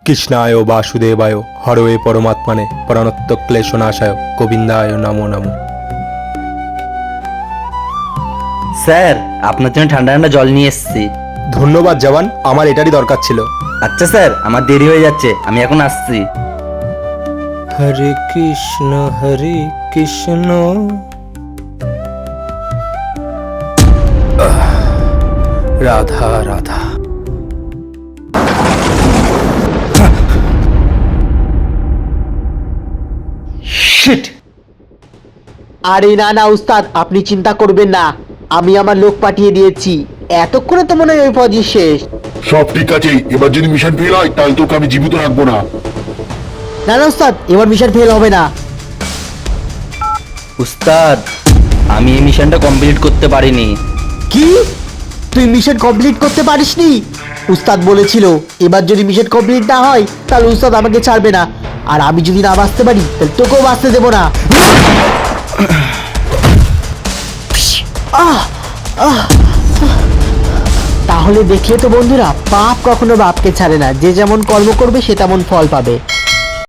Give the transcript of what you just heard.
কৃষ্ণায় বাসুদেবায় হরয়ে পরমাত্মানে প্রাণত্ব ক্লেশনাশায় গোবিন্দায় নমো নমো। স্যার, আপনার জন্য ঠান্ডা ঠান্ডা জল নিয়ে এসেছি। ধন্যবাদ জওয়ান, আমার এটারই দরকার ছিল। আচ্ছা স্যার, আমার দেরি হয়ে যাচ্ছে, আমি এখন আসছি। হরে কৃষ্ণ রাধা রাধা। শিট! আরে না না উস্তাদ, আপনি চিন্তা করবেন না, আমি আমার লোক পাঠিয়ে দিয়েছি। এতক্ষণে তো মনে হয় ওই ফৌজি শেষ। সব ঠিক আছে, এবার যদি মিশন ফেল হয় তাহলে তোকে আমি জীবিত রাখবো না। না না উস্তাদ, এবার মিশন ফেল হবে না। উস্তাদ, আমি এই মিশনটা কমপ্লিট করতে পারিনি। কি? তুই মিশন কমপ্লিট করতে পারিসনি? উস্তাদ বলেছিল এবার যদি মিশন কমপ্লিট না হয় তাহলে উস্তাদ আমাকে ছাড়বে না, আর আমি যদি না বাঁচতে পারি তাহলে তোকেও বাঁচতে দেবো না। তাহলে দেখলে তো বন্ধুরা, পাপ কখনো বাপকে ছাড়ে না, যে যেমন কর্ম করবে সে তেমন ফল পাবে।